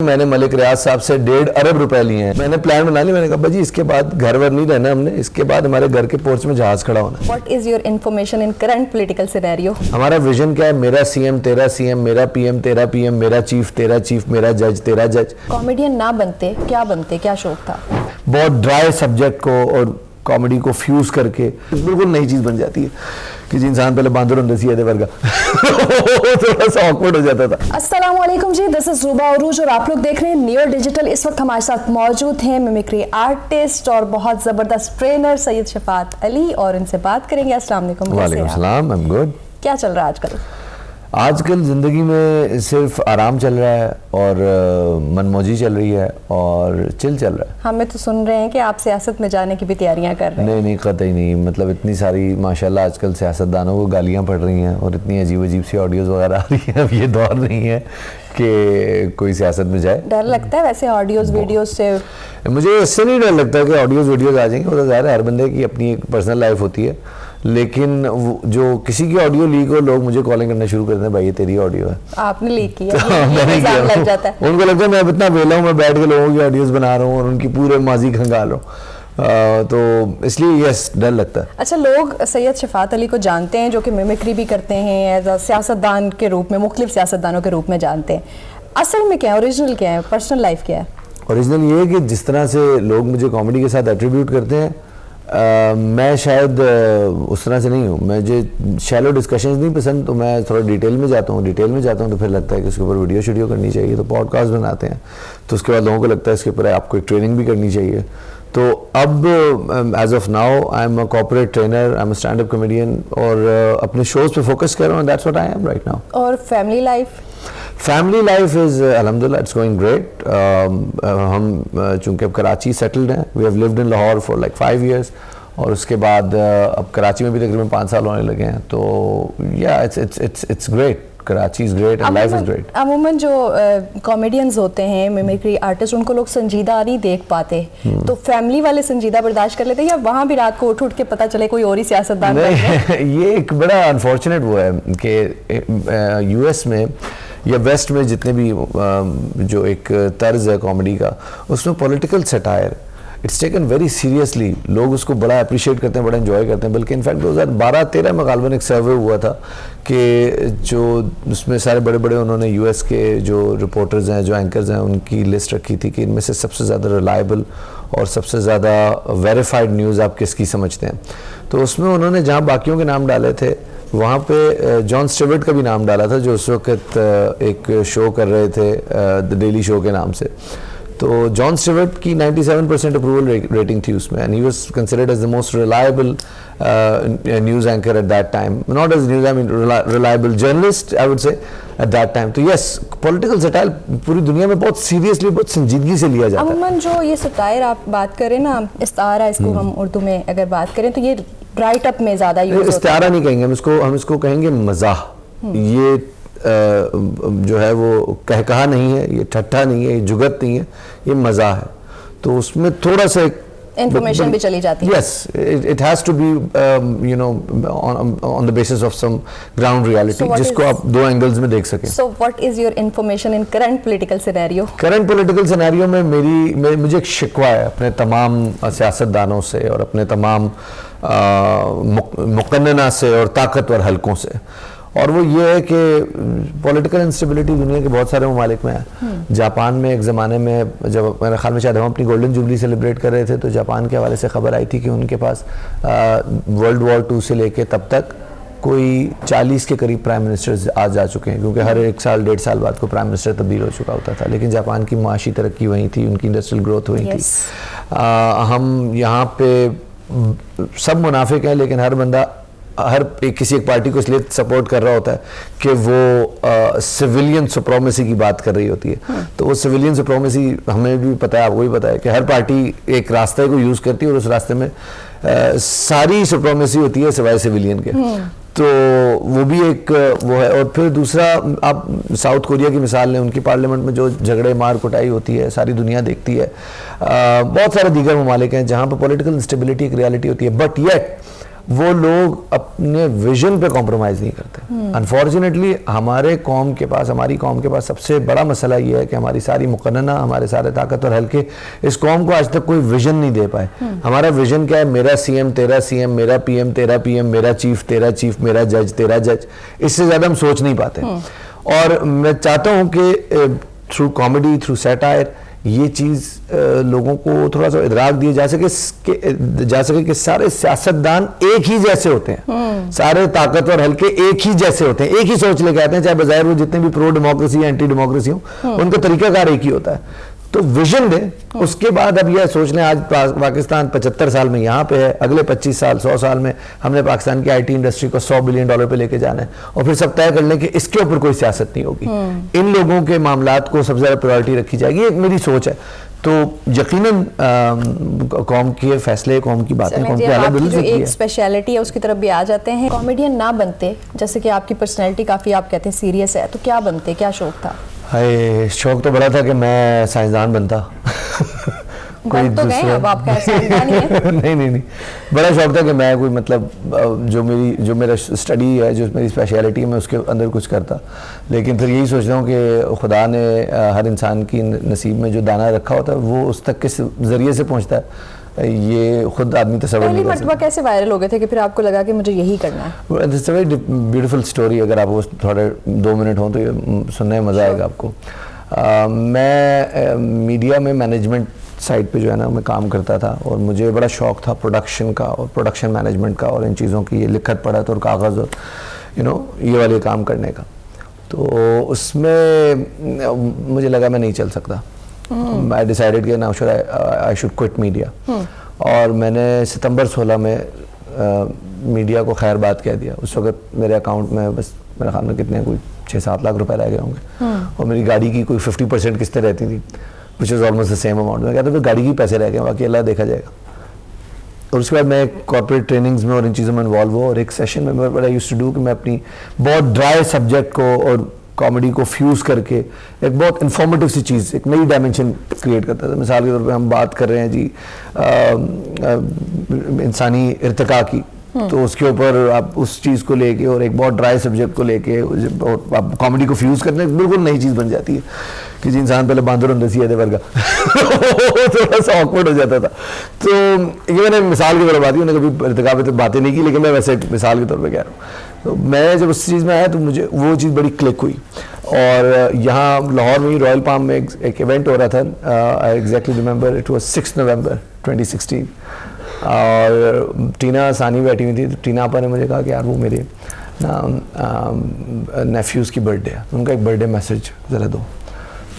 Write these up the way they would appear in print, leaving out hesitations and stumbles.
मैंने मलिक रियाज साहब से 1.5 अरब रुपए लिए हैं। मैंने प्लान बना लिया, मैंने कहा भाजी इसके बाद घर वर नहीं रहना हमने, इसके बाद हमारे घर के पोर्च में जहाज खड़ा होना। What is your information in current political scenario? हमारा विजन क्या है? मेरा सीएम तेरा सीएम, मेरा पीएम तेरा पीएम, मेरा चीफ तेरा चीफ, मेरा जज तेरा जज। कॉमेडियन ना बनते, क्या शौक था? बहुत ड्राई सब्जेक्ट को और कॉमेडी को फ्यूज करके बिल्कुल नई चीज बन जाती है कि इंसान पहले बांदर होंगे सी वर्गा थोड़ा सा ऑकवर्ड हो जाता था। अस्सलाम वालेकुम जी, दिस इज रूबा उरूज और आप लोग देख रहे हैं नियो डिजिटल। इस वक्त हमारे साथ मौजूद हैं मिमिक्री आर्टिस्ट और बहुत जबरदस्त ट्रेनर सैयद शफात अली, और इनसे बात करेंगे। अस्सलाम वालेकुम। वालेकुम सलाम, आई एम गुड। क्या चल रहा है आजकल? आजकल ज़िंदगी में सिर्फ आराम चल रहा है और मनमौजी चल रही है और चिल चल रहा है। हमें तो सुन रहे हैं कि आप सियासत में जाने की भी तैयारियां कर रहे हैं। नहीं कतई नहीं, मतलब इतनी सारी माशाल्लाह आजकल सियासतदानों को गालियां पड़ रही हैं और इतनी अजीब सी ऑडियोज़ वगैरह आ रही हैं। अब ये दौर नहीं है कि कोई सियासत में जाए। डर लगता है वैसे ऑडियोज़ वीडियोज़ से? मुझे इससे नहीं डर लगता कि ऑडियोज़ वीडियोज़ आ जाएंगे, वो तो ज़ाहिर है हर बंदे की अपनी एक पर्सनल लाइफ होती है, लेकिन जो किसी की ऑडियो लीक हो लोग मुझे कॉलिंग करना शुरू करते हैं, भाई ये तेरी ऑडियो है। आपने लीक किया? तो मैंने किया। लग जाता है। उनको लगता है मैं इतना वेला हूँ, मैं बैठ के लोगों की ऑडियोज़ बना रहा हूँ और उनकी पूरे माजी खंगाल रहा हूँ, तो इसलिए यस डर लगता है। अच्छा, लोग सैयद शफात अली को जानते हैं जो कि मिमिक्री भी करते हैं, एज अ सियासतदान के रूप में, मुख्तलिफ सियासतदानों के रूप में जानते हैं। असल में क्या है, ओरिजिनल क्या है, पर्सनल लाइफ क्या है? ओरिजिनल ये है कि जिस तरह से लोग मुझे कॉमेडी के साथ एट्रीब्यूट करते हैं, मैं शायद उस तरह से नहीं हूँ। मुझे शैलो डिस्कशंस नहीं पसंद, तो मैं थोड़ा डिटेल में जाता हूँ तो फिर लगता है कि उसके ऊपर वीडियो शीडियो करनी चाहिए, तो पॉडकास्ट बनाते हैं, तो उसके बाद लोगों को लगता है इसके ऊपर आपको एक ट्रेनिंग भी करनी चाहिए। तो अब as of now I am a corporate trainer, I am a stand up comedian और अपने शोज पे फोकस कर रहा हूँ। That's what I am right now. और family life? Family life is अल्हम्दुलिल्लाह इट्स गोइंग ग्रेट। हम चूँकि अब कराची सेटल्ड हैं, we have lived in Lahore for like 5 years और उसके बाद अब कराची में भी तकरीबन 5 साल होने लगे हैं, तो या it's great. Karachi is great and life is great. अमूमन जो कॉमेडियंस होते हैं, मिमिक्री आर्टिस्ट, उनको लोग संजीदा नहीं देख पाते, तो फैमिली वाले संजीदा बर्दाश्त कर लेते हैं या वहाँ भी रात को उठ के पता चले कोई और ही सियासतदान? ये एक बड़ा अनफॉर्चुनेट वो है कि यूएस में या वेस्ट में जितने भी जो एक तर्ज है कॉमेडी का, उसमें political satire it's taken very seriously. लोग उसको बड़ा अप्रिशिएट करते हैं, बड़ा एंजॉय करते हैं। बल्कि इनफैक्ट 2012-13 में गालबन एक सर्वे हुआ था कि जो उसमें सारे बड़े बड़े उन्होंने यूएस के जो रिपोर्टर्स हैं, जो एंकर्स हैं, उनकी लिस्ट रखी थी कि इनमें से सबसे ज़्यादा रिलायबल और सबसे ज़्यादा वेरीफाइड न्यूज़ आप किसकी समझते हैं। तो उसमें उन्होंने जहाँ बाकियों के नाम डाले थे, वहाँ पे जॉन स्टीवर्ट का भी नाम डाला था, जो उस वक्त एक शो कर रहे थे द डेली शो के नाम से। तो जॉन स्टीवर्ट की 97% अप्रूवल रेटिंग थी उसमें, and he was considered as the most reliable news anchor at that time, not as news, I mean reliable journalist I would say at that time. तो yes, political satire पूरी दुनिया में बहुत seriously, बहुत संजीदगी से लिया जाता है। अमूमन जो ये सटायर आप बात करें ना, इस्तारा इसको हम उर्दू में अगर बात करें तो ये राइट अप में ज़्यादा यूज़ होता है। इस्तारा नहीं कहेंगे हम इसको कहेंगे मज़ाह। ये जो है वो कहकहा नहीं है, ये ठट्ठा नहीं है, ये जुगत नहीं है, ये मज़ा है। तो उसमें थोड़ा सा इंफॉर्मेशन भी चली जाती है। Yes, it has to be you know on the basis of some ground reality, जिसको आप 2 एंगल्स में देख सकें। So what is your information in current political scenario? Current political scenario में मुझे एक शिकवा है अपने तमाम सियासतदानों से और अपने तमाम मुकन्नना से और ताकतवर हलकों से, और वो ये है कि पॉलिटिकल इंस्टेबिलिटी दुनिया के बहुत सारे ममालिक में है। जापान में एक ज़माने में, जब मेरे ख्याल में शायद हम अपनी गोल्डन जुबली सेलिब्रेट कर रहे थे, तो जापान के हवाले से खबर आई थी कि उनके पास वर्ल्ड वॉर 2 से लेके तब तक कोई 40 के करीब प्राइम मिनिस्टर्स आज जा चुके हैं, क्योंकि हर 1 साल 1.5 साल बाद को प्राइम मिनिस्टर तब्दील हो चुका होता था। लेकिन जापान की माशी तरक्की वहीं थी, उनकी इंडस्ट्रियल ग्रोथ वहीं थी। हम यहाँ पे सब मुनाफिक हैं, लेकिन हर बंदा किसी एक पार्टी को इसलिए सपोर्ट कर रहा होता है कि वो सिविलियन सुप्रीमेसी की बात कर रही होती है। तो वो सिविलियन सुप्रीमेसी हमें भी पता है, आपको भी पता है कि हर पार्टी एक रास्ते को यूज़ करती है और उस रास्ते में सारी सुप्रीमेसी होती है सिवाय सिविलियन के। तो वो भी एक वो है। और फिर दूसरा, आप साउथ कोरिया की मिसाल लें, उनकी पार्लियामेंट में जो झगड़े मार कुटाई होती है सारी दुनिया देखती है। बहुत सारे दीगर ममालिक हैं जहाँ पर पॉलिटिकल इंस्टेबिलिटी एक रियलिटी होती है, बट येट वो लोग अपने विजन पे कॉम्प्रोमाइज़ नहीं करते। अनफॉर्चुनेटली हमारी कौम के पास सबसे बड़ा मसला ये है कि हमारी सारी मुकन्ना, हमारे सारे ताकतवर हल्के इस कौम को आज तक कोई विजन नहीं दे पाए। हमारा विजन क्या है? मेरा सीएम तेरा सीएम, मेरा पीएम तेरा पीएम, मेरा चीफ तेरा चीफ, मेरा जज तेरा जज। इससे ज़्यादा हम सोच नहीं पाते। और मैं चाहता हूँ कि थ्रू कॉमेडी, थ्रू सैटायर ये चीज़ लोगों को थोड़ा सा इदराक दिया जा सके कि सारे सियासतदान एक ही जैसे होते हैं, सारे ताकतवर हल्के एक ही जैसे होते हैं, एक ही सोच लेके आते हैं, चाहे बजाय वो जितने भी प्रो डेमोक्रेसी एंटी डेमोक्रेसी हो, उनका तरीकाकार एक ही होता है। तो विजन दे, उसके बाद अब यह सोच लें आज पाकिस्तान 75 साल में यहाँ पे है, अगले 25 साल 100 साल में हमने पाकिस्तान की आईटी इंडस्ट्री को $100 बिलियन पे लेके जाना है, और फिर सब तय कर लें कि इसके ऊपर कोई सियासत नहीं होगी, इन लोगों के मामलात को सबसे ज़्यादा प्रायोरिटी रखी जाएगी। एक मेरी सोच है। तो यकीनन कौम के फैसले, कौम की बातें, कौम की हालत बदल सकती है। एक स्पेशलिटी है उसकी तरफ भी आ जाते हैं। कॉमेडियन ना बनते, जैसे कि आपकी पर्सनैलिटी काफ़ी आप कहते हैं सीरियस है, तो क्या बनते, क्या शौक था? हाय, शौक तो बड़ा था कि मैं साइंसदान बनता। कोई तो गए अब आप साइंसदान ही हैं। नहीं, बड़ा शौक था कि मैं कोई मतलब जो मेरा स्टडी है, जो मेरी स्पेशलिटी है, मैं उसके अंदर कुछ करता। लेकिन फिर यही सोच रहा हूँ कि खुदा ने हर इंसान की नसीब में जो दाना रखा होता है वो उस तक किस ज़रिए से पहुँचता है, ये खुद आदमी तसव्वुर नहीं कर सकता। कैसे वायरल हो गए थे कि फिर आपको लगा कि मुझे यही करना है? It's a very beautiful story. अगर आप वो थोड़े 2 मिनट हो तो ये सुनने में मज़ा आएगा आपको। मैं मीडिया में मैनेजमेंट साइड पे जो है ना मैं काम करता था, और मुझे बड़ा शौक था प्रोडक्शन का और प्रोडक्शन मैनेजमेंट का और इन चीज़ों की, ये लिखत पढ़त और कागज़ और ये वाले काम करने का। तो उसमें मुझे लगा मैं नहीं चल सकता। आई डिसाइडेड कि now should I should quit media. और मैंने सितंबर 16 में मीडिया को खैर बात कह दिया। उस वक्त मेरे अकाउंट में बस मेरे ख्याल में कितने कोई 6-7 लाख रुपए रह गए होंगे, और मेरी गाड़ी की कोई 50% किस्तें रहती थी, which is almost the same amount. मैं कहता फिर गाड़ी की पैसे रह गए, बाकी अल्लाह देखा जाएगा। और उसके बाद मैं कॉर्पोरेट ट्रेनिंग्स में और इन चीज़ों में इन्वॉल्व हुआ, और एक सेशन में मैं बड़ा यूज्ड टू डू कि मैं अपनी बहुत ड्राई सब्जेक्ट को और कॉमेडी को फ्यूज़ करके एक बहुत इन्फॉर्मेटिव सी चीज़, एक नई डायमेंशन क्रिएट करता था। मिसाल के तौर पे हम बात कर रहे हैं जी इंसानी इर्तिका की, तो उसके ऊपर आप उस चीज़ को लेके और एक बहुत ड्राई सब्जेक्ट को लेके आप कॉमेडी को फ्यूज़ करने बिल्कुल नई चीज़ बन जाती है कि जी इंसान पहले बांदर अंदर सी वर्गा थोड़ा सा ऑकवर्ड हो जाता था। तो ये मैंने मिसाल के तौर पर बात की, मैंने कभी इर्तिका पे तो बातें नहीं की, लेकिन मैं वैसे मिसाल के तौर पर कह रहा हूँ। तो मैं जब उस चीज़ में आया तो मुझे वो चीज़ बड़ी क्लिक हुई। और यहाँ लाहौर में रॉयल पाम में एक इवेंट हो रहा था, आई एग्जैक्टली रिमेंबर, इट वाज 6 नवंबर 2016, और टीना सानी बैठी हुई थी। तो टीना आपा ने मुझे कहा कि यार वो मेरे ना नेफ्यूज़ की बर्थडे है, उनका एक बर्थडे मैसेज ज़रा दो।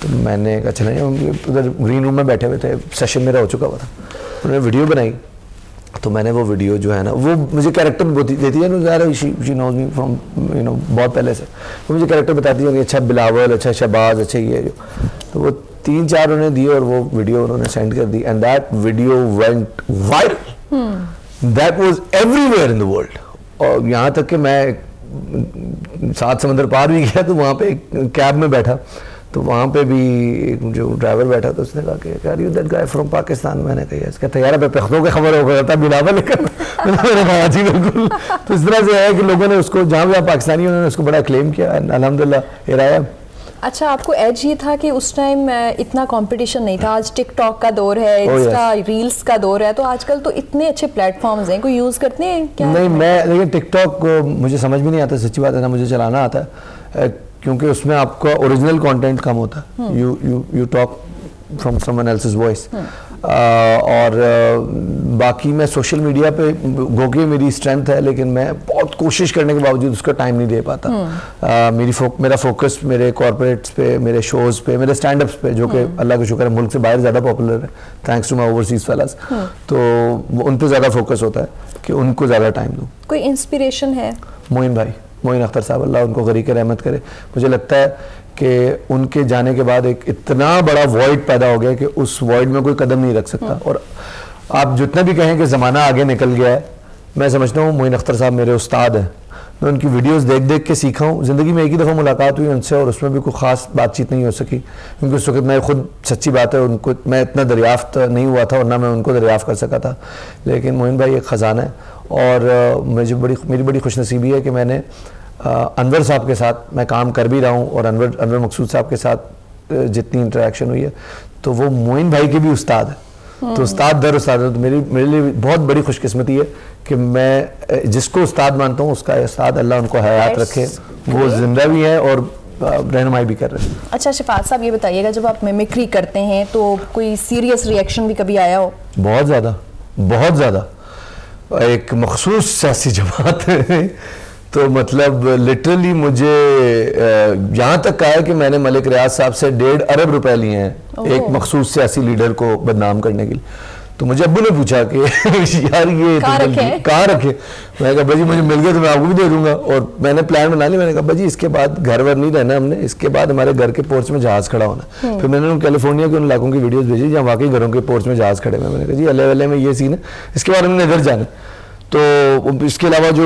तो मैंने कहा चले, उधर ग्रीन रूम में बैठे हुए थे, सेशन मेरा हो चुका हुआ था, उन्होंने वीडियो बनाई। तो मैंने वो वीडियो जो है ना, वो मुझे कैरेक्टर देती है ना, शी नोज मी फ्रॉम बहुत पहले से, वो मुझे कैरेक्टर बताती है कि अच्छा बिलावल, अच्छा शहबाज, अच्छा ये जो। तो वो 3-4 उन्होंने दिए और वो वीडियो उन्होंने सेंड कर दी, and that video went viral, that was everywhere in the world. और यहाँ तक कि मैं 7 समंदर पार भी गया, तो वहाँ पे एक कैब में बैठा, तो वहाँ पे भी एक जो ड्राइवर बैठा, तो उसने कहा कि यार you that guy from Pakistan. मैंने कहा यस। कहता यार अब पख्तों की खबर हो गया था बिलावल लेकर। मैंने कहा जी बिल्कुल। तो इस तरह से है कि लोगों ने उसको, जहाँ भी आप पाकिस्तानी, उन्होंने उसको बड़ा क्लेम किया, अल्हम्दुलिल्लाह हियर आई एम। अच्छा, आपको एज ये था कि उस टाइम इतना कंपटीशन नहीं था। आज टिकटॉक का दौर है, इंस्टा रील्स का दौर है, तो आजकल तो इतने अच्छे प्लेटफॉर्म्स हैं, कोई यूज़ करते हैं क्या? नहीं, मैं लेकिन टिकटॉक मुझे समझ भी नहीं आता, सच्ची बात है ना, मुझे चलाना आता है, क्योंकि उसमें आपका ओरिजिनल कंटेंट कम होता है। You talk from someone else's voice. और बाकी मैं सोशल मीडिया पे गोके मेरी स्ट्रेंथ है, लेकिन मैं बहुत कोशिश करने के बावजूद उसका टाइम नहीं दे पाता। मेरा फोकस मेरे कॉर्पोरेट्स पे, मेरे शोज़ पे, मेरे स्टैंड अप्स पे, जो कि अल्लाह का शुक्र है मुल्क से बाहर ज़्यादा पॉपुलर है thanks to my overseas fellas. तो उन पे ज़्यादा फोकस होता है कि उनको ज़्यादा टाइम दूँ। कोई इंस्पिरेशन है? मोइन अख्तर साहब, अल्लाह उनको गरीक रहमत करे। मुझे लगता है कि उनके जाने के बाद एक इतना बड़ा वॉइड पैदा हो गया कि उस वॉइड में कोई कदम नहीं रख सकता। और आप जितना भी कहें कि ज़माना आगे निकल गया है, मैं समझता हूँ मोइन अख्तर साहब मेरे उस्ताद हैं। मैं उनकी वीडियोस देख देख के सीखा हूँ। ज़िंदगी में एक ही दफ़ा मुलाकात हुई उनसे, और उसमें भी कोई ख़ास बातचीत नहीं हो सकी, क्योंकि उस वक्त मैं खुद, सच्ची बात है, उनको मैं इतना दरियाफ्त नहीं हुआ था और ना मैं उनको दरियाफ्त कर सका था। लेकिन मोइन भाई एक ख़जाना है, और मेरी बड़ी खुशनसीबी है कि मैंने अनवर साहब के साथ मैं काम कर भी रहा हूँ, और अनवर मकसूद साहब के साथ जितनी इंटरेक्शन हुई है, तो वो मोइन भाई के भी उस्ताद है, तो उस्ताद दर उस्ताद है। तो मेरे लिए बहुत बड़ी खुशकिस्मती है कि मैं जिसको उस्ताद मानता हूँ उसका उस्ताद अल्लाह उनको हयात रखे, वो जिंदा भी हैं और रहनुमाई भी कर रहे हैं। अच्छा शफात साहब, ये बताइएगा जब आप मिमिक्री करते हैं तो कोई सीरियस रिएक्शन भी कभी आया हो? बहुत ज़्यादा। एक मखसूस सियासी जमात है तो मतलब लिटरली मुझे यहाँ तक कहा है कि मैंने मलिक रियाज साहब से 1.5 अरब रुपए लिए हैं एक मखसूस सियासी लीडर को बदनाम करने के लिए। तो मुझे अब्बू ने पूछा कि यार ये कहाँ रखे? मैंने कहा भाजी मुझे मिल गया तो मैं आपको भी दे दूंगा, और मैंने प्लान बना लिया। मैंने कहा भाजी इसके बाद घर वर नहीं रहना हमने, इसके बाद हमारे घर के पोर्च में जहाज खड़ा होना। फिर मैंने उन कैलिफोर्निया के उन इलाकों की वीडियोस भेजी जहाँ वाकई घरों के पोर्च में जहाज खड़े हैं। मैंने कहा जी अल्लाह में ये सीन है, इसके बाद हमने इधर जाना। तो इसके अलावा जो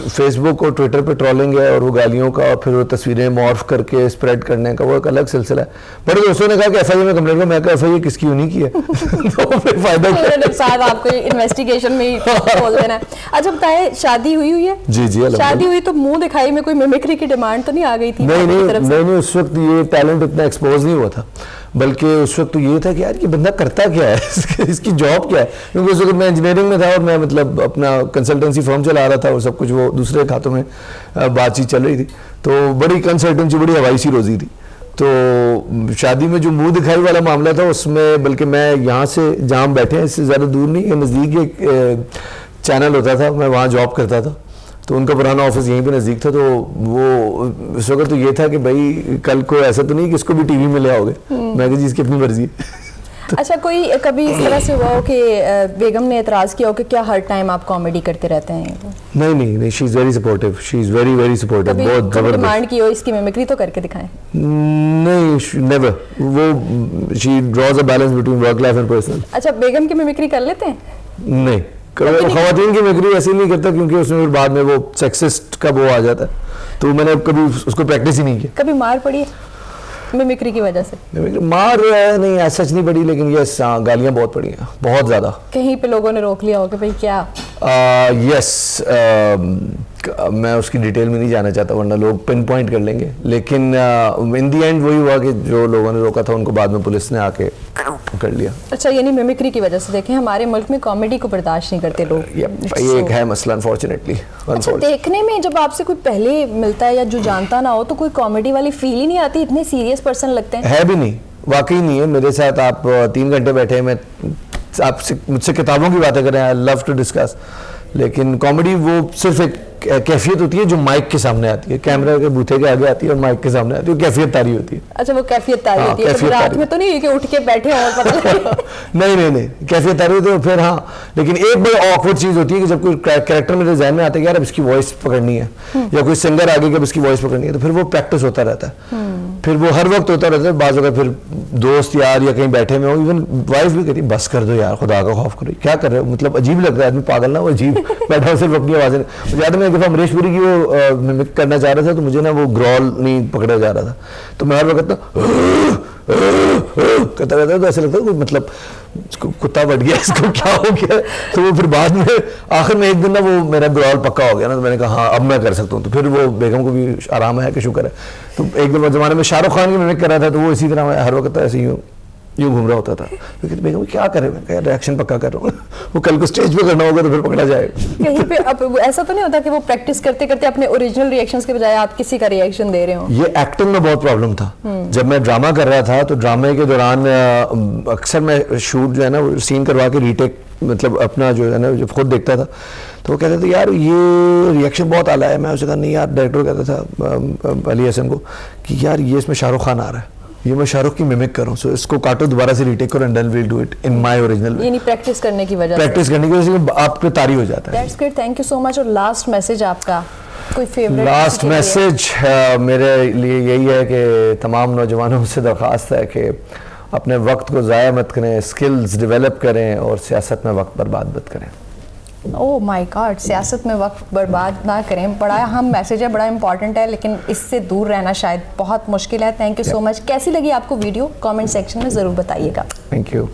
फेसबुक और ट्विटर पे ट्रोलिंग है और वो गालियों का और फिर वो तस्वीरें मॉर्फ करके स्प्रेड करने का, वो एक अलग सिलसिला है। बड़े दोस्तों ने कहा कि एफआईए में कंप्लेंट करो, मैं कहा एफआईए किसकी उन्हीं की है तो फिर फायदा क्या? साहब आपको इन्वेस्टिगेशन में ही बोल देना है। अच्छा बताएं, शादी हुई है? जी शादी हुई तो मुंह दिखाई में कोई मिमिक्री की डिमांड तो नहीं आ गई थी? नहीं, उस वक्त ये टैलेंट इतना एक्सपोज नहीं हुआ था, बल्कि उस वक्त तो ये था कि यार ये बंदा करता क्या है इसकी जॉब क्या है, क्योंकि उस वक्त मैं इंजीनियरिंग में था और मैं मतलब अपना कंसल्टेंसी फर्म चला रहा था और सब कुछ वो दूसरे खातों में बातचीत चल रही थी। तो बड़ी कंसल्टेंसी, बड़ी हवाई सी रोजी थी। तो शादी में जो मुंह दिखाई वाला मामला था उसमें बल्कि मैं यहाँ से जहाँ बैठे हैं इससे ज़्यादा दूर नहीं, नज़दीक एक चैनल होता था, मैं वहाँ जॉब करता था, तो उनका पुराना ऑफिस यहीं पे नज़दीक था। तो वो इस वक्त तो ये था कि भाई कल को ऐसा तो नहीं कि इसको भी टीवी में ले आओगे। मैं कहा जी इसकी अपनी मर्जी है अच्छा कोई कभी इस तरह से हुआ हो कि बेगम ने एतराज़ किया हो कि क्या हर टाइम आप कॉमेडी करते रहते हैं? नहीं, she is very supportive, she is very supportive. बहुत जबरदस्त डिमांड की हो इसकी मिमिक्री तो करके दिखाएं? नहीं, नेवर। वो she draws a balance between work life and personal. अच्छा बेगम की मिमिक्री कर लेते हैं? नहीं, ख़वातीन की मिमिक्री ऐसे नहीं करता क्योंकि उसमें फिर बाद में वो सेक्सिस्ट का वो आ जाता है, तो मैंने कभी उसको प्रैक्टिस ही नहीं की। कभी मार पड़ी है मिमिक्री की वजह से? मार नहीं ऐसा सच नहीं पड़ी, लेकिन ये गालियां बहुत पड़ी हैं, बहुत ज़्यादा। कहीं पे लोगों ने रोक लिया हो कि भाई क्या? यस, मैं उसकी डिटेल में नहीं जाना चाहता वरना लोग पिन पॉइंट कर लेंगे, लेकिन इन दी एंड वही हुआ कि जो लोगों ने रोका था उनको बाद में पुलिस ने आके कर लिया। अच्छा यानी मिमिक्री की वजह से देखें हमारे मुल्क में कॉमेडी को बर्दाश्त नहीं करते लोग। ये एक है मसला अनफॉर्चुनेटली। अच्छा देखने में जब आपसे कोई पहले मिलता है या जो जानता ना हो तो कोई कॉमेडी वाली फील ही नहीं आती, इतने सीरियस पर्सन लगते हैं। है भी नहीं, वाकई नहीं है। मेरे साथ आप 3 घंटे बैठे, मैं आपसे मुझसे किताबों की बातें करें, आई लव टू डिस्कस, लेकिन कॉमेडी वो सिर्फ एक कैफियत होती है जो माइक के सामने आती है, कैमरा के बूथे के आगे आती है और माइक के सामने आती है, कैफियत तारी होती है। अच्छा वो कैफियत तारी होती है, तो रात में तो नहीं है कि उठ के बैठे और पता नहीं, कैफियत तारी होती है। फिर हाँ, लेकिन एक बड़ी ऑकवर्ड चीज होती है कि जब कोई कैरेक्टर मेरे ज़हन में आता है कि यार अब इसकी वॉइस पकड़नी है, या कोई सिंगर आगे अब इसकी वॉइस पकड़नी है, तो फिर वो प्रैक्टिस होता रहता है, फिर वो हर वक्त होता रहता है। बाज़ अगर फिर दोस्त यार या कहीं बैठे में हो, इवन वाइफ भी कहती है बस कर दो यार, खुदा का खौफ करो, क्या कर रहे हो, मतलब अजीब लगता है, आदमी पागल ना, वो अजीब बैठा सिर्फ अपनी आवाज़ें। मुझे मैं एक दफ़ा अमरीश पुरी की वो मिमिक करना चाह रहा था, तो मुझे ना वो ग्रॉल नहीं पकड़ा जा रहा था, तो मैं हर वक्त कहता रहता है, तो ऐसा लगता है मतलब कुत्ता बढ़ गया, इसको क्या हो गया। तो वो फिर बाद में आखिर में एक दिन ना वो मेरा ग्रॉल पक्का हो गया ना, तो मैंने कहा हाँ अब मैं कर सकता हूँ। तो फिर वो बेगम को भी आराम आया कि शुक्र है। तो एक दफ़ा ज़माने में शाहरुख खान की मिमिक कर रहा था, तो वो इसी तरह हर वक्त ऐसे यूँ घूम रहा होता था। तो बेगम क्या करे, मैं कहा रिएक्शन पक्का कर रहा हूँ वो कल को स्टेज पे करना होगा तो फिर पकड़ा जाएगा। कहीं पे अब ऐसा तो नहीं होता कि वो प्रैक्टिस करते करते अपने ओरिजिनल रिएक्शंस के बजाय आप किसी का रिएक्शन दे रहे हो? ये एक्टिंग में बहुत प्रॉब्लम था। जब मैं ड्रामा कर रहा था तो ड्रामे के दौरान अक्सर मैं शूट जो है ना वो सीन करवा के रीटेक मतलब अपना जो है ना जो खुद देखता था, तो वो कहते थे यार ये रिएक्शन बहुत आला है। मैं उसे कहा नहीं यार, डायरेक्टर कहता था अली हसन को कि यार ये इसमें शाहरुख खान आ रहा है, ये मैं शाहरुख की मिमिक करूं, सो इसको काटो, दोबारा से रीटेक करो and then we will do it in my original way. यानी प्रैक्टिस करने की वजह से आप पे तारी हो जाता है। That's great, thank you so much. और लास्ट मैसेज आपका कोई फेवरेट? लास्ट मैसेज मेरे लिए यही है कि तमाम नौजवानों से दरख्वास्त है कि अपने वक्त को ज़ाया मत करें, स्किल्स डेवलप करें और सियासत में वक्त बर्बाद मत करें। ओह माय गॉड, सियासत में वक्त बर्बाद ना करें, बड़ा अहम मैसेज है, बड़ा इंपॉर्टेंट है, लेकिन इससे दूर रहना शायद बहुत मुश्किल है। Thank you so much. कैसी लगी आपको वीडियो? कमेंट सेक्शन में ज़रूर बताइएगा। Thank you.